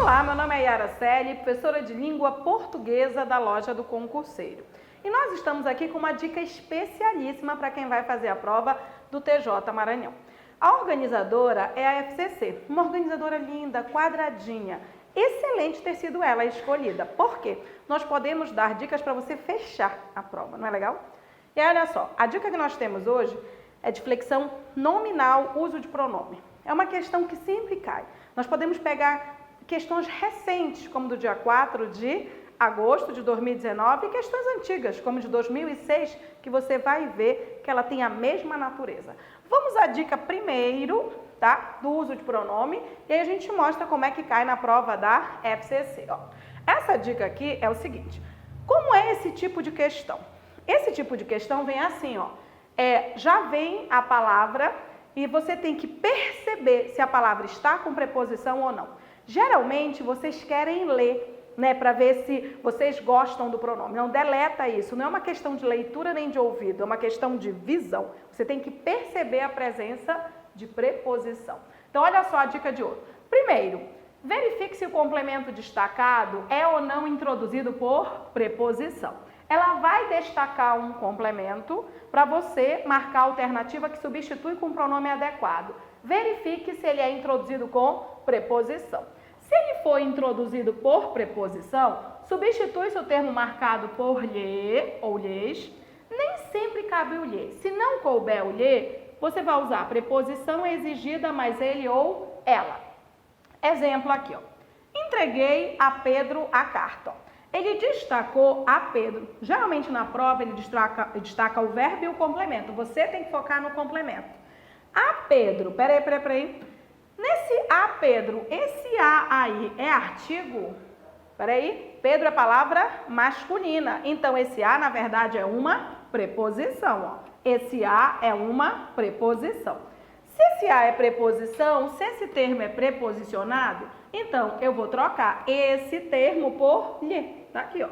Olá, meu nome é Yara Celi, professora de língua portuguesa da Loja do Concurseiro. E nós estamos aqui com uma dica especialíssima para quem vai fazer a prova do TJ Maranhão. A organizadora é a FCC, uma organizadora linda, quadradinha. Excelente ter sido ela escolhida. Por quê? Nós podemos dar dicas para você fechar a prova, não é legal? E aí, olha só, a dica que nós temos hoje é de flexão nominal, uso de pronome. É uma questão que sempre cai. Nós podemos pegar questões recentes, como do dia 4 de agosto de 2019, e questões antigas, como de 2006, que você vai ver que ela tem a mesma natureza. Vamos à dica primeiro, tá? Do uso de pronome, e aí a gente mostra como é que cai na prova da FCC. Ó. Essa dica aqui é o seguinte: como é esse tipo de questão? Esse tipo de questão vem assim, ó. Já vem a palavra e você tem que perceber se a palavra está com preposição ou não. Geralmente, vocês querem ler, né, para ver se vocês gostam do pronome. Não deleta isso, não é uma questão de leitura nem de ouvido, é uma questão de visão. Você tem que perceber a presença de preposição. Então, olha só a dica de ouro. Primeiro, verifique se o complemento destacado é ou não introduzido por preposição. Ela vai destacar um complemento para você marcar a alternativa que substitui com o pronome adequado. Verifique se ele é introduzido com preposição. Se ele for introduzido por preposição, substitui-se o termo marcado por lhe ou lhes. Nem sempre cabe o lhe. Se não couber o lhe, você vai usar a preposição exigida mais ele ou ela. Exemplo aqui, ó. Entreguei a Pedro a carta. Ó. Ele destacou a Pedro. Geralmente na prova ele destaca o verbo e o complemento. Você tem que focar no complemento. A Pedro, peraí. Nesse a Pedro, esse a aí é artigo? Peraí, Pedro é palavra masculina. Então esse a na verdade é uma preposição, ó. Esse a é uma preposição. Se esse a é preposição, se esse termo é preposicionado, então eu vou trocar esse termo por lhe. Tá aqui, ó.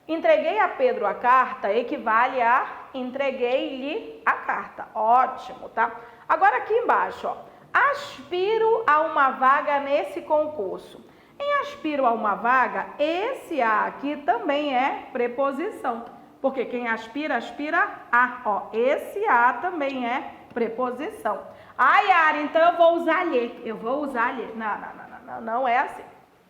Entreguei a Pedro a carta equivale a entreguei-lhe a carta. Ótimo, tá? Agora aqui embaixo, ó. Aspiro a uma vaga nesse concurso. Em aspiro a uma vaga, esse a aqui também é preposição. Porque quem aspira, aspira a. Ó, esse a também é preposição. Ah, Yara, então eu vou usar lhe. Eu vou usar lhe. Não é assim.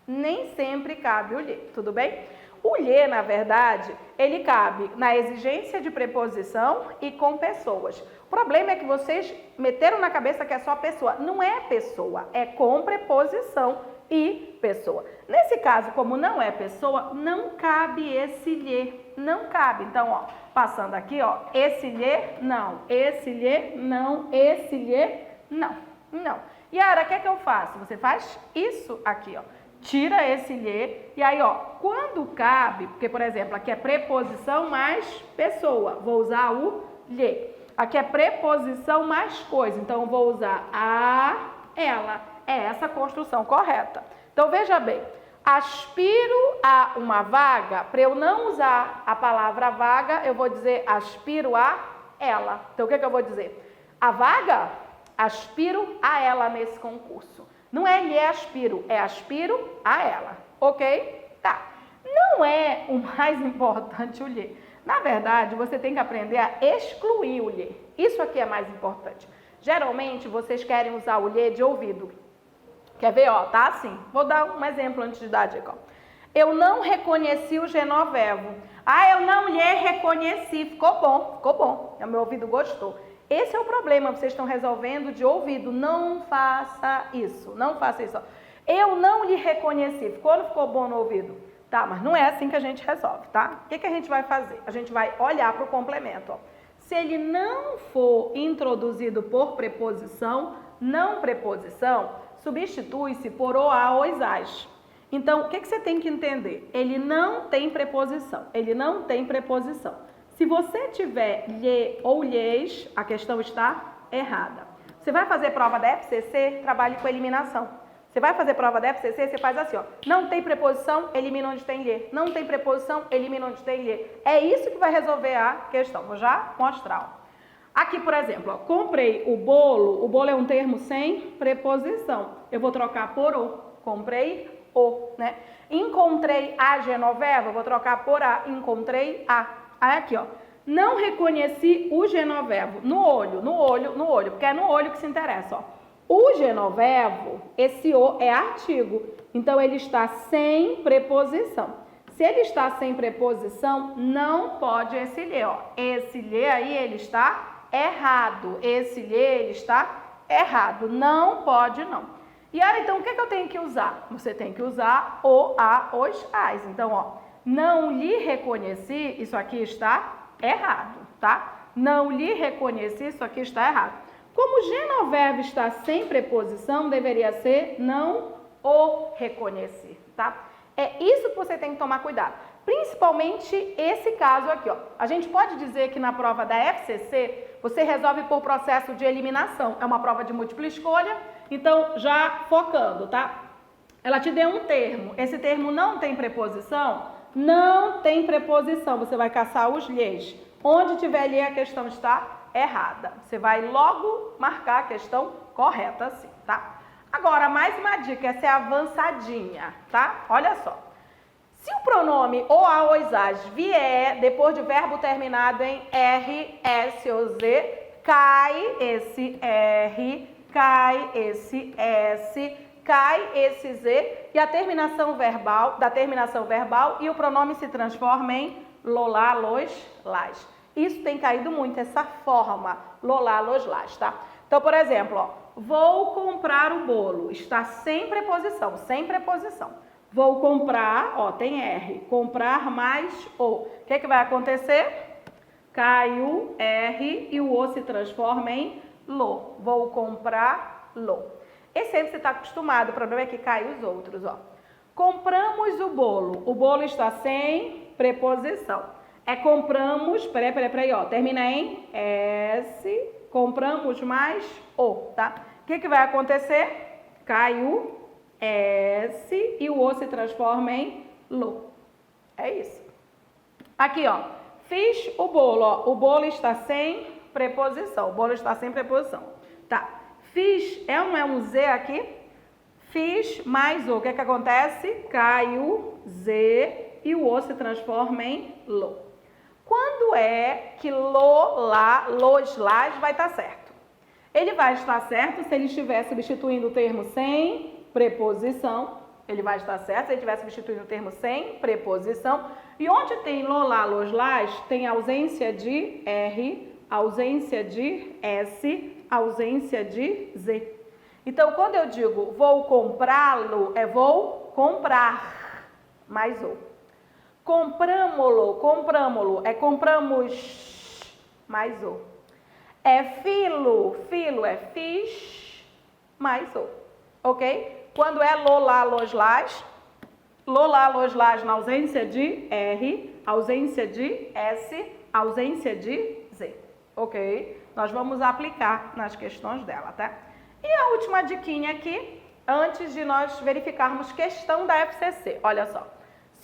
Nem sempre cabe o lhe, tudo bem? O lhe, na verdade, ele cabe na exigência de preposição e com pessoas. O problema é que vocês meteram na cabeça que é só pessoa. Não é pessoa, é com preposição e pessoa. Nesse caso, como não é pessoa, não cabe esse lhe. Não cabe. Então, ó, passando aqui, ó, esse lhe, não. Esse lhe, não. Esse lhe, não. Não. Yara, o que é que eu faço? Você faz isso aqui, ó. Tira esse lhe, e aí, ó, quando cabe, porque, por exemplo, aqui é preposição mais pessoa, vou usar o lhe. Aqui é preposição mais coisa, então eu vou usar a, ela. É essa a construção correta. Então, veja bem, aspiro a uma vaga, para eu não usar a palavra vaga, eu vou dizer aspiro a ela. Então, o que eu vou dizer? A vaga, aspiro a ela nesse concurso. Não é lhe aspiro, é aspiro a ela, ok? Tá. Não é o mais importante o lhe. Na verdade, você tem que aprender a excluir o lhe. Isso aqui é mais importante. Geralmente, vocês querem usar o lhe de ouvido. Quer ver, ó, tá assim. Vou dar um exemplo antes de dar a dica, ó. Eu não reconheci o genovevo. Ah, eu não lhe reconheci. Ficou bom. O meu ouvido gostou. Esse é o problema, vocês estão resolvendo de ouvido. Não faça isso, não faça isso. Eu não lhe reconheci. Ficou ou não ficou bom no ouvido? Tá, mas não é assim que a gente resolve, tá? O que a gente vai fazer? A gente vai olhar para o complemento, ó. Se ele não for introduzido por preposição, não preposição, substitui-se por o, a, os, as. Então, o que você tem que entender? Ele não tem preposição, ele não tem preposição. Se você tiver lhe ou lhes, a questão está errada. Você vai fazer prova da FCC, trabalhe com eliminação. Você vai fazer prova da FCC, você faz assim, ó. Não tem preposição, elimina onde tem lhe. Não tem preposição, elimina onde tem lhe. É isso que vai resolver a questão. Vou já mostrar, ó. Aqui, por exemplo, ó, comprei o bolo é um termo sem preposição. Eu vou trocar por o. Comprei o, né? Encontrei a Genoveva, vou trocar por a, encontrei a. Aí aqui, ó, não reconheci o Genovevo, no olho, porque é no olho que se interessa, ó. O Genovevo, esse o é artigo, então ele está sem preposição. Se ele está sem preposição, não pode esse lhe, ó. Esse lhe aí, ele está errado. Esse lhe, ele está errado. Não pode, não. E aí, então, o que eu tenho que usar? Você tem que usar o, a, os, as. Então, ó, não lhe reconheci, isso aqui está errado, tá? Não lhe reconheci, isso aqui está errado. Como o Genovevo está sem preposição, deveria ser não o reconheci, tá? É isso que você tem que tomar cuidado. Principalmente esse caso aqui, ó. A gente pode dizer que na prova da FCC, você resolve por processo de eliminação. É uma prova de múltipla escolha, então já focando, tá? Ela te deu um termo. Esse termo não tem preposição? Não tem preposição. Você vai caçar os lhes. Onde tiver lhe, a questão está errada. Você vai logo marcar a questão correta assim, tá? Agora, mais uma dica, essa é avançadinha, tá? Olha só. Se o pronome ou a, os, as vier depois de verbo terminado em R, S ou Z, cai esse R, cai esse S, cai esse Z e a terminação verbal, e o pronome se transforma em lolá, los, las. Isso tem caído muito, essa forma, lolá, los, las, tá? Então, por exemplo, ó. Vou comprar o bolo. Está sem preposição, sem preposição. Vou comprar, ó, tem R. Comprar mais o. O que vai acontecer? Cai o R e o O se transforma em lo. Vou comprar lo. Esse aí você está acostumado, o problema é que cai os outros, ó. Compramos o bolo. O bolo está sem preposição. É compramos, peraí, ó. Termina em S. Compramos mais o, tá? O que vai acontecer? Cai o S e o O se transforma em lo. É isso. Aqui, ó. Fiz o bolo, ó. O bolo está sem preposição. O bolo está sem preposição. Tá. Fiz, é um Z aqui? Fiz mais o. O que acontece? Cai o Z e o O se transforma em lo. Quando é que lo, lá, los, las vai estar certo? Ele vai estar certo se ele estiver substituindo o termo sem preposição. Ele vai estar certo se ele estiver substituindo o termo sem preposição. E onde tem lo, lá, los, las, tem ausência de R, ausência de S, ausência de Z. Então, quando eu digo vou comprá-lo, é vou comprar mais o. Compramo-lo, é compramos mais o. É filo é fiz mais o, ok? Quando é lolá, los, las na ausência de R, ausência de S, ausência de Z, ok? Nós vamos aplicar nas questões dela, tá? E a última diquinha aqui, antes de nós verificarmos questão da FCC, olha só.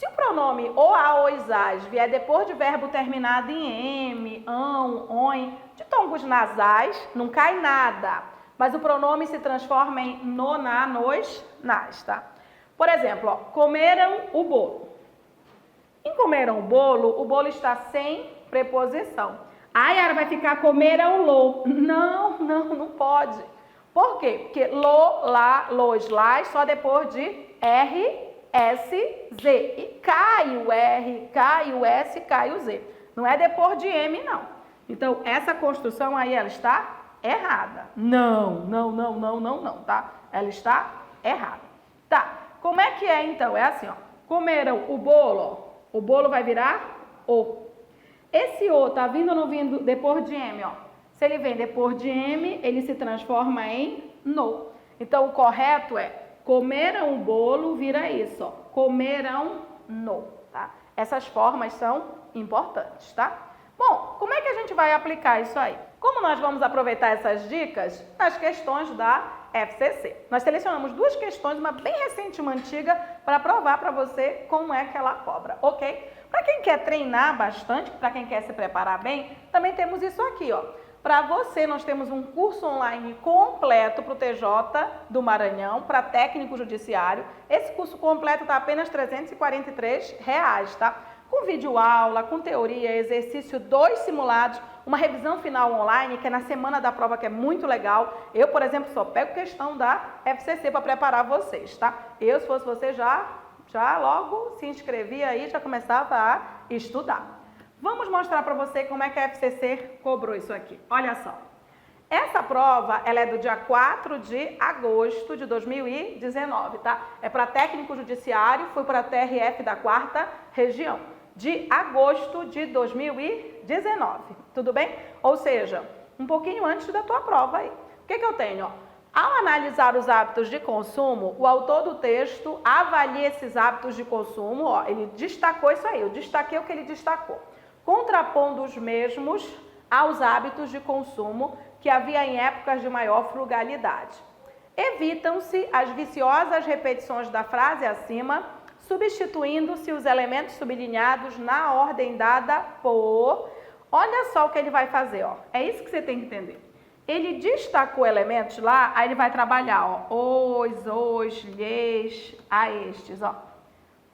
Se o pronome ou a, os, as vier depois de verbo terminado em M, ão, on, de tongos nasais, não cai nada. Mas o pronome se transforma em no, na, nos, nas, tá? Por exemplo, ó, comeram o bolo. Em comeram o bolo está sem preposição. A Yara vai ficar comeram lo. Não pode. Por quê? Porque lo, lá, los, las, só depois de R, S, Z. E cai o R, cai o S, cai o Z. Não é depois de M, não. Então, essa construção aí, ela está errada. Não, tá? Ela está errada. Tá, como é que é, então? É assim, ó. Comeram o bolo, ó. O bolo vai virar o. Esse o tá vindo ou não vindo depois de M, ó? Se ele vem depois de M, ele se transforma em no. Então, o correto é comeram o bolo, vira isso, ó. Comerão no, tá? Essas formas são importantes, tá? Bom, como é que a gente vai aplicar isso aí? Como nós vamos aproveitar essas dicas nas questões da FCC? Nós selecionamos duas questões, uma bem recente e uma antiga, para provar para você como é que ela cobra, ok? Para quem quer treinar bastante, para quem quer se preparar bem, também temos isso aqui, ó. Para você, nós temos um curso online completo para o TJ do Maranhão, para técnico judiciário. Esse curso completo está apenas R$ 343, tá? Com vídeo aula, com teoria, exercício, 2 simulados, uma revisão final online, que é na semana da prova, que é muito legal. Eu, por exemplo, só pego questão da FCC para preparar vocês, tá? Eu, se fosse você, já logo se inscrevia aí, já começava a estudar. Vamos mostrar para você como é que a FCC cobrou isso aqui. Olha só. Essa prova, ela é do dia 4 de agosto de 2019, tá? É para técnico judiciário, foi para a TRF da 4ª região, de agosto de 2019, tudo bem? Ou seja, um pouquinho antes da tua prova aí. O que eu tenho, ó? Ao analisar os hábitos de consumo, o autor do texto avalia esses hábitos de consumo, ó, ele destacou isso aí, eu destaquei o que ele destacou, contrapondo os mesmos aos hábitos de consumo que havia em épocas de maior frugalidade. Evitam-se as viciosas repetições da frase acima, substituindo-se os elementos sublinhados na ordem dada por... Olha só o que ele vai fazer, ó. É isso que você tem que entender. Ele destacou elementos lá, aí ele vai trabalhar, ó, os, lhes, a estes, ó.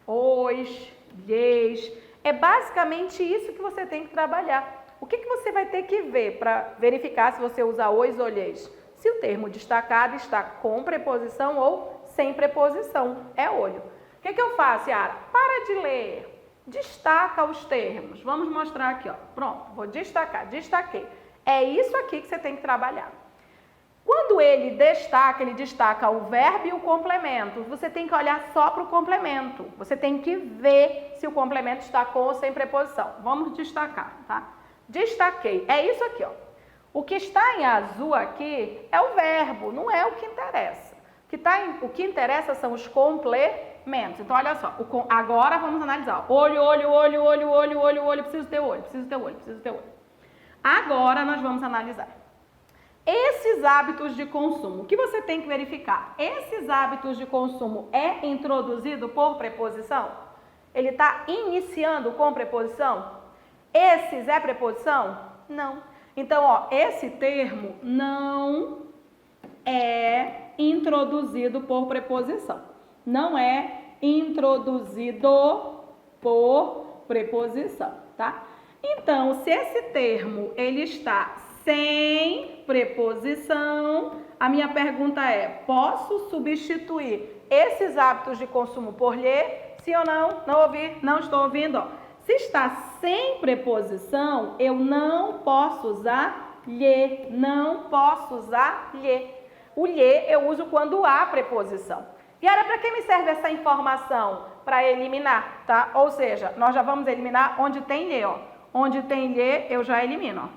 Os, lhes. É basicamente isso que você tem que trabalhar. O que você vai ter que ver para verificar se você usa os ou lhes? Se o termo destacado está com preposição ou sem preposição. É olho. O que eu faço, Yara? Para de ler. Destaca os termos. Vamos mostrar aqui, ó. Pronto, vou destacar. Destaquei. É isso aqui que você tem que trabalhar. Quando ele destaca o verbo e o complemento. Você tem que olhar só para o complemento. Você tem que ver se o complemento está com ou sem preposição. Vamos destacar, tá? Destaquei. É isso aqui, ó. O que está em azul aqui é o verbo, não é o que interessa. O que interessa são os complementos. Então, olha só. Agora vamos analisar. Olho, olho, olho, olho, olho, olho, olho. Preciso ter olho, preciso ter olho, preciso ter olho. Agora nós vamos analisar. Esses hábitos de consumo, o que você tem que verificar? Esses hábitos de consumo é introduzido por preposição? Ele está iniciando com preposição? Esses é preposição? Não. Então, ó, esse termo não é introduzido por preposição. Não é introduzido por preposição, tá? Então, se esse termo ele está sem preposição, a minha pergunta é: posso substituir esses hábitos de consumo por lhe? Sim ou não? Não ouvi? Não estou ouvindo? Ó. Se está sem preposição, eu não posso usar lhe. Não posso usar lhe. O lhe eu uso quando há preposição. E era para que me serve essa informação? Para eliminar, tá? Ou seja, nós já vamos eliminar onde tem lhe, ó. Onde tem lhe, eu já elimino.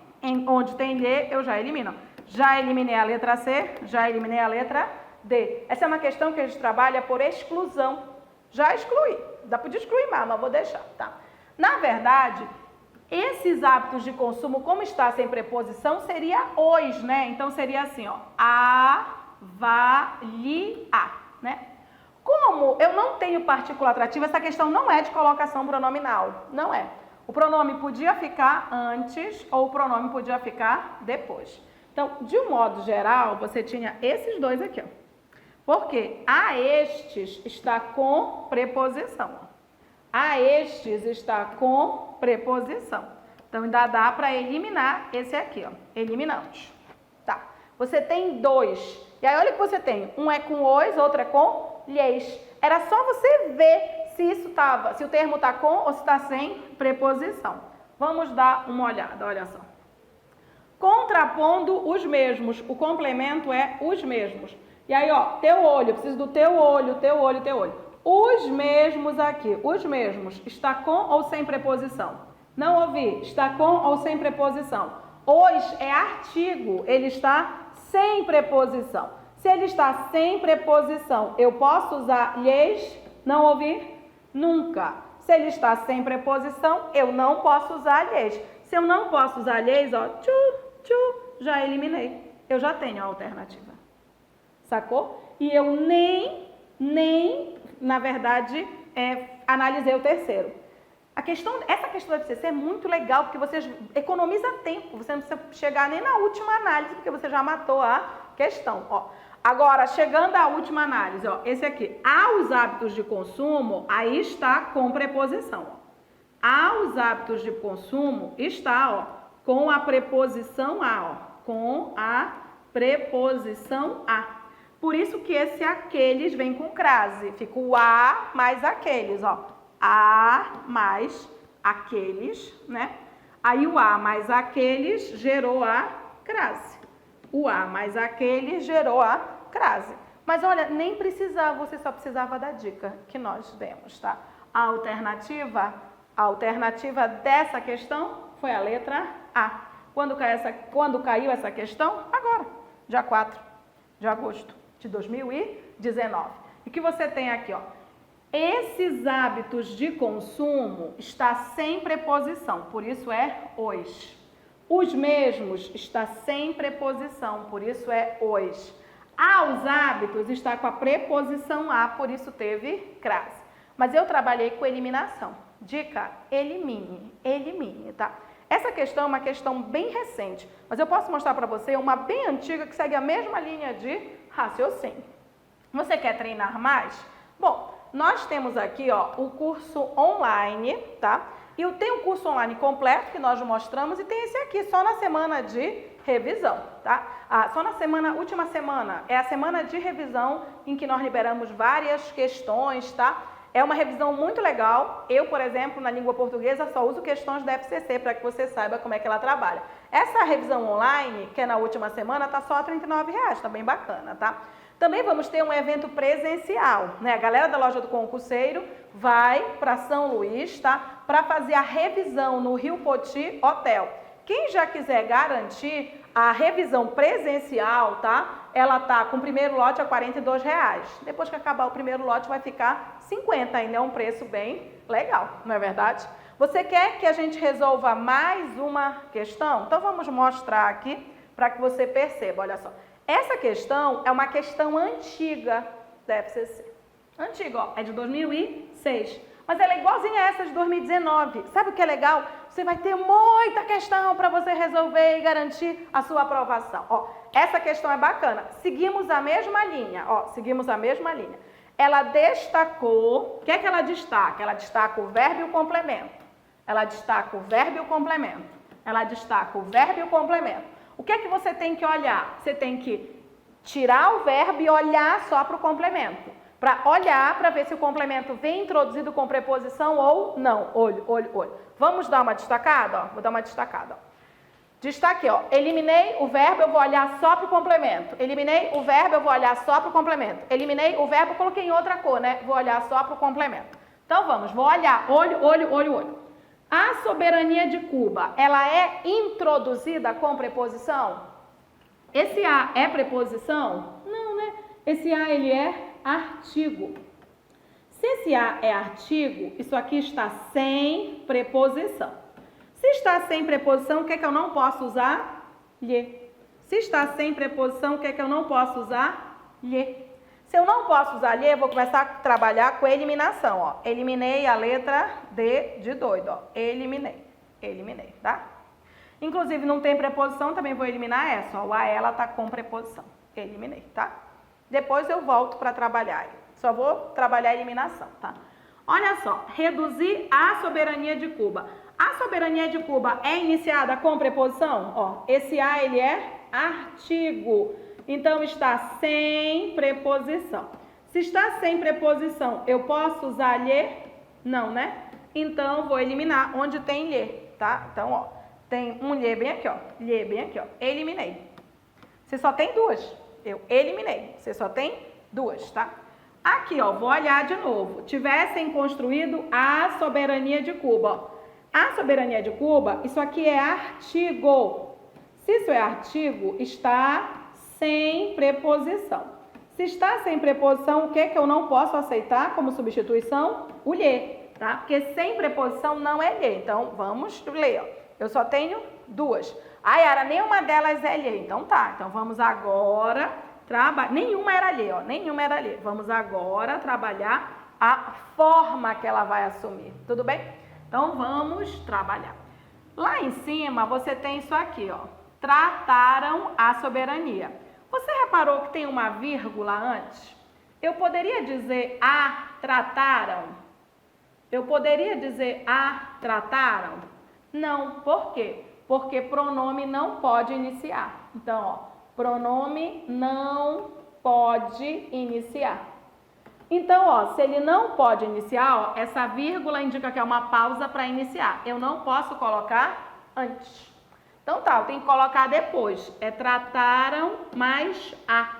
Onde tem lhe, eu já elimino. Já eliminei a letra C, já eliminei a letra D. Essa é uma questão que a gente trabalha por exclusão. Já excluí. Dá para excluir mais, mas vou deixar, tá? Na verdade, esses hábitos de consumo, como está sem preposição, seria os, né? Então, seria assim, ó. Avaliar, né? Como eu não tenho partícula atrativa, essa questão não é de colocação pronominal. Não é. O pronome podia ficar antes ou o pronome podia ficar depois. Então, de um modo geral, você tinha esses dois aqui, ó. Porque a estes está com preposição. A estes está com preposição. Então, ainda dá para eliminar esse aqui, ó. Eliminamos. Tá. Você tem dois. E aí, olha o que você tem. Um é com os, outro é com lhes. Era só você ver se o termo está com ou se está sem preposição. Vamos dar uma olhada, olha só. Contrapondo os mesmos. O complemento é os mesmos. E aí, ó, teu olho, eu preciso do teu olho, teu olho, teu olho. Os mesmos aqui, os mesmos, está com ou sem preposição? Não ouvi, está com ou sem preposição? Os é artigo, ele está sem preposição. Se ele está sem preposição, eu posso usar lhes? Não ouvi? Nunca. Se ele está sem preposição, eu não posso usar lhes. Se eu não posso usar lhes, ó, já eliminei. Eu já tenho a alternativa. Sacou? E eu nem na verdade, analisei o terceiro. Essa questão da FCC é muito legal, porque você economiza tempo, você não precisa chegar nem na última análise, porque você já matou a questão, ó. Agora, chegando à última análise, ó, esse aqui, aos hábitos de consumo, aí está com preposição, ó. Aos hábitos de consumo está, ó, com a preposição a, ó, com a preposição a. Por isso que esse aqueles vem com crase, fica o a mais aqueles, ó. A mais aqueles, né? Aí o a mais aqueles gerou a crase. O a mais aqueles gerou a crase. Mas olha, nem precisava, você só precisava da dica que nós demos, tá? A alternativa dessa questão foi a letra A. Quando caiu essa questão? Agora, dia 4 de agosto de 2019. E que você tem aqui, ó. Esses hábitos de consumo está sem preposição, por isso é os. Os mesmos está sem preposição, por isso é os. Aos hábitos está com a preposição a, por isso teve crase. Mas eu trabalhei com eliminação. Dica, elimine, tá? Essa questão é uma questão bem recente, mas eu posso mostrar para você uma bem antiga que segue a mesma linha de raciocínio. Você quer treinar mais? Bom, nós temos aqui, ó, o curso online, tá? E tem um curso online completo que nós mostramos e tem esse aqui, só na semana de revisão, tá? Só na última semana, é a semana de revisão em que nós liberamos várias questões, tá? É uma revisão muito legal. Eu, por exemplo, na língua portuguesa, só uso questões da FCC para que você saiba como é que ela trabalha. Essa revisão online, que é na última semana, tá só R$ 39,00, tá bem bacana, tá? Também vamos ter um evento presencial, né? A galera da loja do concurseiro vai para São Luís, tá? Para fazer a revisão no Rio Poti Hotel. Quem já quiser garantir a revisão presencial, tá? Ela tá com o primeiro lote a R$ 42,00. Depois que acabar o primeiro lote vai ficar 50, ainda é um preço bem legal, não é verdade? Você quer que a gente resolva mais uma questão? Então vamos mostrar aqui para que você perceba, olha só. Essa questão é uma questão antiga da FCC. Antiga, ó, é de 2006. Mas ela é igualzinha a essa de 2019. Sabe o que é legal? Você vai ter muita questão para você resolver e garantir a sua aprovação. Ó, essa questão é bacana. Seguimos a mesma linha, ó, seguimos a mesma linha. Ela destacou, o que é que ela destaca? Ela destaca o verbo e o complemento. Ela destaca o verbo e o complemento. Ela destaca o verbo e o complemento. O que é que você tem que olhar? Você tem que tirar o verbo e olhar só para o complemento. Para olhar, para ver se o complemento vem introduzido com preposição ou não. Olho, olho, olho. Vamos dar uma destacada? Ó? Vou dar uma destacada. Ó. Destaque, ó. Eliminei o verbo, eu vou olhar só para o complemento. Eliminei o verbo, eu vou olhar só para o complemento. Eliminei o verbo, coloquei em outra cor, né? Vou olhar só para o complemento. Então vamos, vou olhar. Olho, olho, olho, olho. A soberania de Cuba, ela é introduzida com preposição? Esse a é preposição? Não, né? Esse a, ele é artigo. Se esse a é artigo, isso aqui está sem preposição. Se está sem preposição, o que é que eu não posso usar? Lhe. Se está sem preposição, o que é que eu não posso usar? Lhe. Se eu não posso usar lhe, eu vou começar a trabalhar com eliminação, ó. Eliminei a letra D de doido, ó. Eliminei, tá? Inclusive, não tem preposição, também vou eliminar essa, ó. O a, ela tá com preposição. Eliminei, tá? Depois eu volto para trabalhar. Só vou trabalhar a eliminação, tá? Olha só, reduzir a soberania de Cuba. A soberania de Cuba é iniciada com preposição? Ó, esse a, ele é artigo. Então, está sem preposição. Se está sem preposição, eu posso usar lhe? Não, né? Então, vou eliminar onde tem lhe, tá? Então, ó, tem um lhe bem aqui, ó. Lhe bem aqui, ó. Eliminei. Você só tem duas. Eu eliminei. Você só tem duas, tá? Aqui, ó, vou olhar de novo. Tivessem construído a soberania de Cuba. A soberania de Cuba, isso aqui é artigo. Se isso é artigo, está sem preposição. Se está sem preposição, o que que eu não posso aceitar como substituição? O lhe, tá? Porque sem preposição não é lhe. Então, vamos ler, ó. Eu só tenho duas. Ah, Yara, nenhuma delas é lhe. Então, tá. Então, vamos agora trabalhar. Nenhuma era lhe, ó. Nenhuma era lhe. Vamos agora trabalhar a forma que ela vai assumir. Tudo bem? Então, vamos trabalhar. Lá em cima, você tem isso aqui, ó. Trataram a soberania. Você reparou que tem uma vírgula antes? Eu poderia dizer a trataram? Eu poderia dizer a trataram? Não. Por quê? Porque pronome não pode iniciar. Então, ó, pronome não pode iniciar. Então, ó, se ele não pode iniciar, ó, essa vírgula indica que é uma pausa para iniciar. Eu não posso colocar antes. Então tá, eu tenho que colocar depois. É trataram mais a.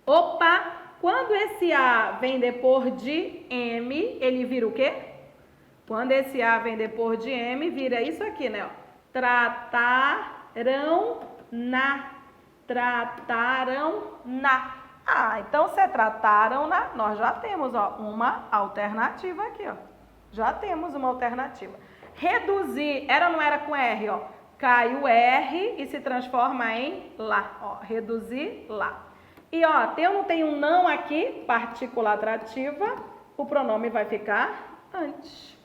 Opa, quando esse a vem depois de M, ele vira o quê? Quando esse a vem depois de M, vira isso aqui, né? Ó. Trataram na. Trataram na. Ah, então se trataram na, nós já temos, ó, uma alternativa aqui, ó. Já temos uma alternativa. Reduzir, era ou não era com R, ó? Cai o R e se transforma em lá, ó. Reduzir lá. E, ó, eu não tenho um não aqui, partícula atrativa, o pronome vai ficar antes.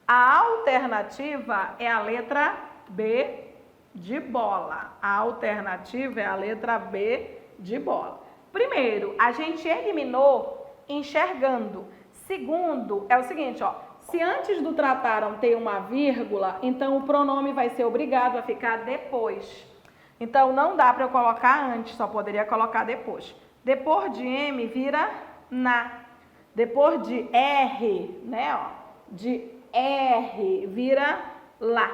A alternativa é a letra B de bola. A alternativa é a letra B de bola. Primeiro, a gente eliminou enxergando. Segundo, é o seguinte, ó. Se antes do trataram ter uma vírgula, então o pronome vai ser obrigado a ficar depois. Então, não dá para eu colocar antes, só poderia colocar depois. Depois de M, vira na. Depois de R, né, ó, de R, vira lá.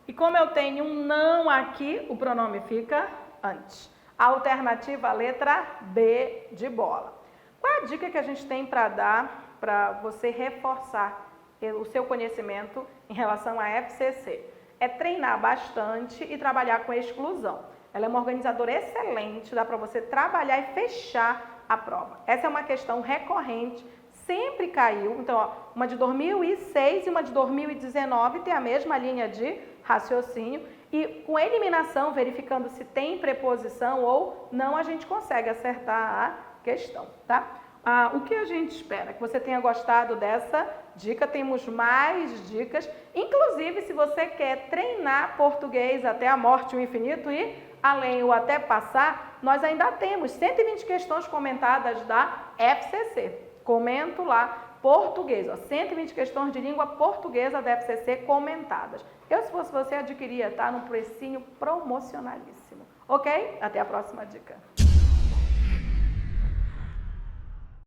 E como eu tenho um não aqui, o pronome fica antes. A alternativa, a letra B de bola. Qual é a dica que a gente tem para dar para você reforçar o seu conhecimento em relação à FCC? É treinar bastante e trabalhar com exclusão. Ela é uma organizadora excelente, dá para você trabalhar e fechar a prova. Essa é uma questão recorrente, sempre caiu. Então, ó, uma de 2006 e uma de 2019 tem a mesma linha de raciocínio. E com eliminação, verificando se tem preposição ou não, a gente consegue acertar a questão, tá? O que a gente espera? Que você tenha gostado dessa dica. Temos mais dicas. Inclusive, se você quer treinar português até a morte, o infinito e além ou até passar, nós ainda temos 120 questões comentadas da FCC. Comento lá. Português, ó, 120 questões de língua portuguesa da FCC comentadas. Eu, se fosse você, adquiria, tá? Num precinho promocionalíssimo. Ok? Até a próxima dica.